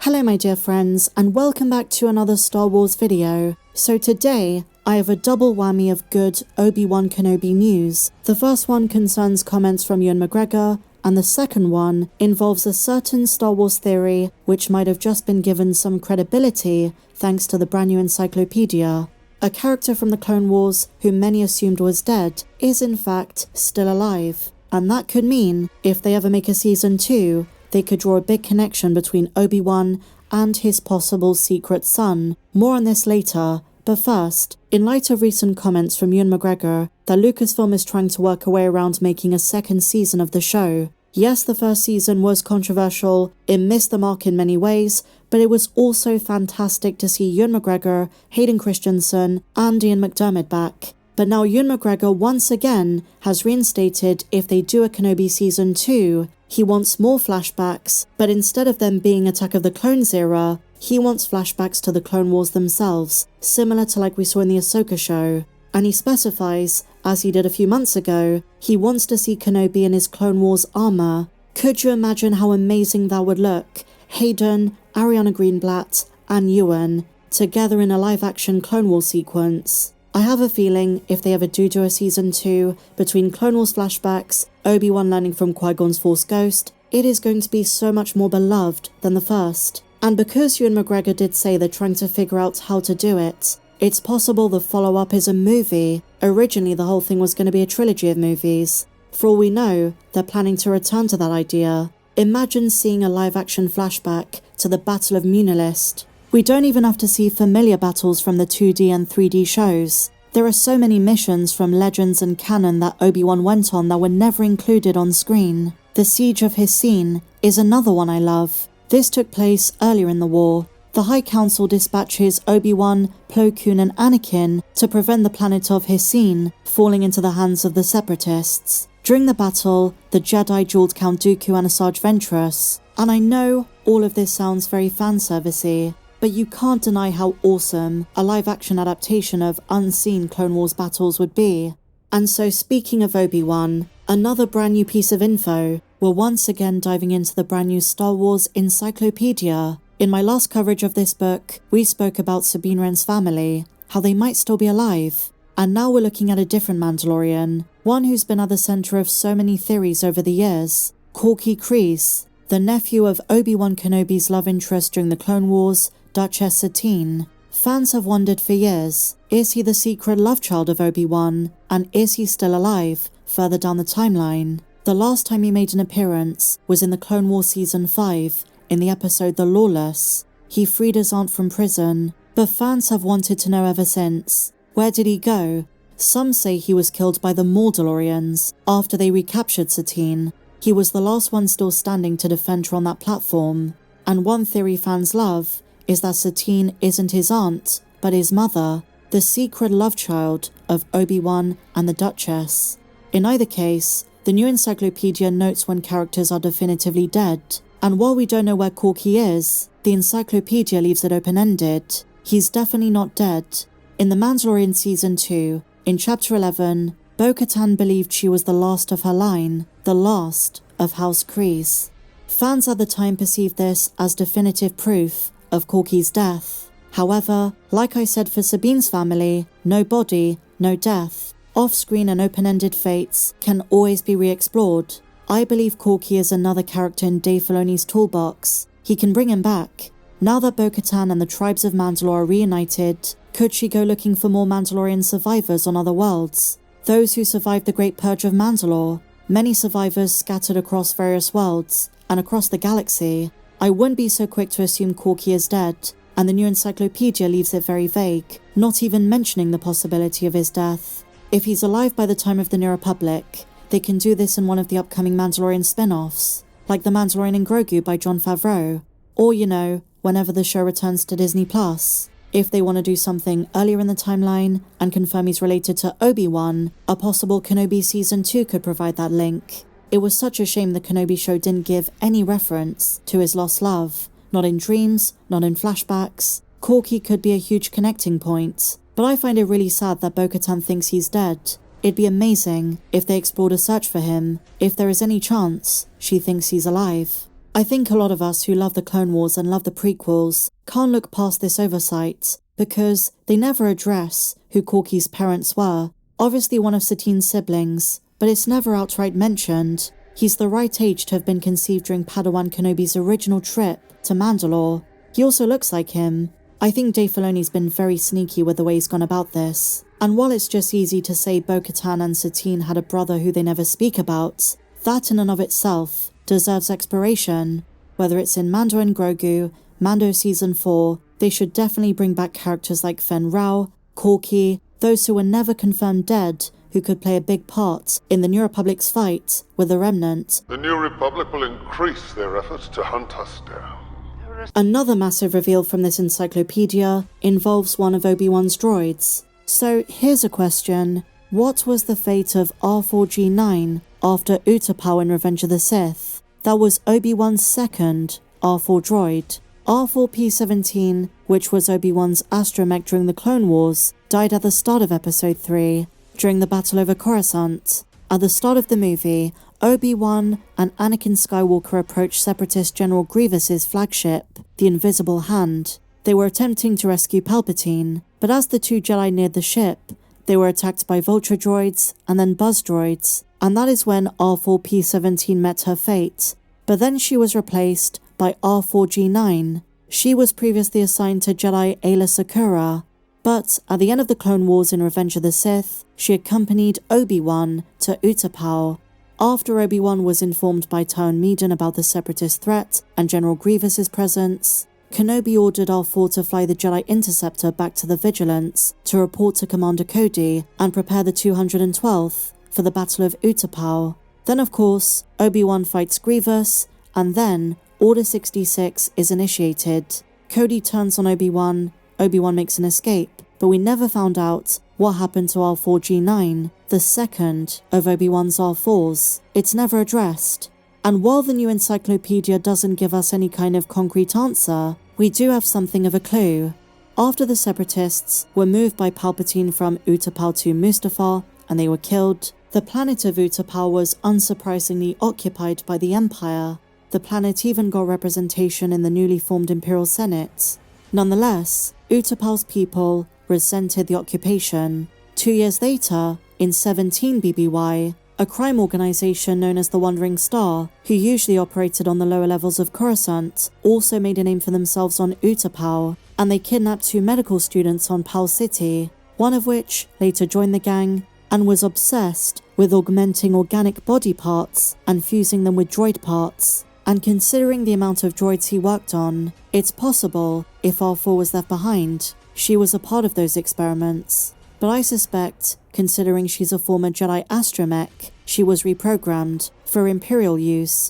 Hello my dear friends, and welcome back to another Star Wars video. So today, I have a double whammy of good Obi-Wan Kenobi news. The first one concerns comments from Ewan McGregor, and the second one involves a certain Star Wars theory which might have just been given some credibility thanks to the brand new encyclopedia. A character from the Clone Wars who many assumed was dead is in fact still alive. And that could mean, if they ever make a season 2, they could draw a big connection between Obi-Wan and his possible secret son. More on this later, but first, in light of recent comments from Ewan McGregor that Lucasfilm is trying to work a way around making a second season of the show. Yes, the first season was controversial, it missed the mark in many ways, but it was also fantastic to see Ewan McGregor, Hayden Christensen, and Ian McDiarmid back. But now Ewan McGregor once again has reinstated if they do a Kenobi season 2, he wants more flashbacks, but instead of them being Attack of the Clones era, he wants flashbacks to the Clone Wars themselves, similar to like we saw in the Ahsoka show. And he specifies, as he did a few months ago, he wants to see Kenobi in his Clone Wars armor. Could you imagine how amazing that would look? Hayden, Ariana Greenblatt, and Ewan, together in a live-action Clone Wars sequence. I have a feeling if they ever do a season 2, between Clone Wars flashbacks, Obi-Wan learning from Qui-Gon's Force Ghost, it is going to be so much more beloved than the first. And because Ewan McGregor did say they're trying to figure out how to do it, it's possible the follow-up is a movie. Originally the whole thing was going to be a trilogy of movies. For all we know, they're planning to return to that idea. Imagine seeing a live-action flashback to the Battle of Munilist. We don't even have to see familiar battles from the 2D and 3D shows. There are so many missions from Legends and canon that Obi-Wan went on that were never included on screen. The Siege of Hysseen is another one I love. This took place earlier in the war. The High Council dispatches Obi-Wan, Plo Koon and Anakin to prevent the planet of Hysseen falling into the hands of the Separatists. During the battle, the Jedi dueled Count Dooku and Asajj Ventress. And I know all of this sounds very fanservice-y, but you can't deny how awesome a live-action adaptation of unseen Clone Wars battles would be. And so speaking of Obi-Wan, another brand new piece of info, we're once again diving into the brand new Star Wars encyclopedia. In my last coverage of this book, we spoke about Sabine Wren's family, how they might still be alive. And now we're looking at a different Mandalorian, one who's been at the center of so many theories over the years. Korkie Kryze, the nephew of Obi-Wan Kenobi's love interest during the Clone Wars, Duchess Satine. Fans have wondered for years, is he the secret love child of Obi-Wan, and is he still alive further down the timeline? The last time he made an appearance was in the Clone Wars Season 5, in the episode The Lawless. He freed his aunt from prison, but fans have wanted to know ever since. Where did he go? Some say he was killed by the Mandalorians after they recaptured Satine. He was the last one still standing to defend her on that platform. And one theory fans love is that Satine isn't his aunt, but his mother, the secret love child of Obi-Wan and the Duchess. In either case, the new encyclopedia notes when characters are definitively dead, and while we don't know where Korkie is, the encyclopedia leaves it open-ended. He's definitely not dead. In The Mandalorian Season 2, in Chapter 11, Bo-Katan believed she was the last of her line, the last of House Kryze. Fans at the time perceived this as definitive proof of Korkie's death. However, like I said for Sabine's family, no body, no death. Off-screen and open-ended fates can always be re-explored. I believe Korkie is another character in Dave Filoni's toolbox. He can bring him back. Now that Bo-Katan and the tribes of Mandalore are reunited, could she go looking for more Mandalorian survivors on other worlds? Those who survived the Great Purge of Mandalore, many survivors scattered across various worlds and across the galaxy. I wouldn't be so quick to assume Korkie is dead, and the new encyclopedia leaves it very vague, not even mentioning the possibility of his death. If he's alive by the time of the New Republic, they can do this in one of the upcoming Mandalorian spin-offs, like The Mandalorian and Grogu by Jon Favreau, or whenever the show returns to Disney+. If they want to do something earlier in the timeline and confirm he's related to Obi-Wan, a possible Kenobi Season 2 could provide that link. It was such a shame the Kenobi show didn't give any reference to his lost love. Not in dreams, not in flashbacks. Korkie could be a huge connecting point, but I find it really sad that Bo-Katan thinks he's dead. It'd be amazing if they explored a search for him, if there is any chance she thinks he's alive. I think a lot of us who love the Clone Wars and love the prequels can't look past this oversight, because they never address who Korkie's parents were. Obviously one of Satine's siblings, but it's never outright mentioned. He's the right age to have been conceived during Padawan Kenobi's original trip to Mandalore. He also looks like him. I think Dave Filoni's been very sneaky with the way he's gone about this. And while it's just easy to say Bo-Katan and Satine had a brother who they never speak about, that in and of itself deserves exploration. Whether it's in Mando and Grogu, Mando Season 4, they should definitely bring back characters like Fen Rao, Korkie, those who were never confirmed dead, who could play a big part in the New Republic's fight with the Remnant. The New Republic will increase their efforts to hunt us down. Another massive reveal from this encyclopedia involves one of Obi-Wan's droids. So here's a question. What was the fate of R4G9 after Utapau in Revenge of the Sith? That was Obi-Wan's second R4 droid. R4P17, which was Obi-Wan's astromech during the Clone Wars, died at the start of Episode 3, during the battle over Coruscant. At the start of the movie, Obi-Wan and Anakin Skywalker approached Separatist General Grievous's flagship, the Invisible Hand. They were attempting to rescue Palpatine, but as the two Jedi neared the ship, they were attacked by Vulture droids and then Buzz droids, and that is when R4P17 met her fate. But then she was replaced by R4G9. She was previously assigned to Jedi Ayla Secura, but at the end of the Clone Wars in Revenge of the Sith, she accompanied Obi-Wan to Utapau. After Obi-Wan was informed by Taun Medan about the Separatist threat and General Grievous's presence, Kenobi ordered R4 to fly the Jedi Interceptor back to the Vigilance to report to Commander Cody and prepare the 212th for the Battle of Utapau. Then of course, Obi-Wan fights Grievous, and then Order 66 is initiated. Cody turns on Obi-Wan, Obi-Wan makes an escape, but we never found out what happened to R4G9, the second of Obi-Wan's R4s. It's never addressed. And while the new encyclopedia doesn't give us any kind of concrete answer, we do have something of a clue. After the Separatists were moved by Palpatine from Utapau to Mustafar, and they were killed, the planet of Utapau was unsurprisingly occupied by the Empire. The planet even got representation in the newly formed Imperial Senate. Nonetheless, Utapau's people resented the occupation. 2 years later, in 17 BBY, a crime organization known as the Wandering Star, who usually operated on the lower levels of Coruscant, also made a name for themselves on Utapau, and they kidnapped 2 medical students on Pal City, one of which later joined the gang and was obsessed with augmenting organic body parts and fusing them with droid parts. And considering the amount of droids he worked on, it's possible, if R4 was left behind, she was a part of those experiments. But I suspect, considering she's a former Jedi astromech, she was reprogrammed for Imperial use.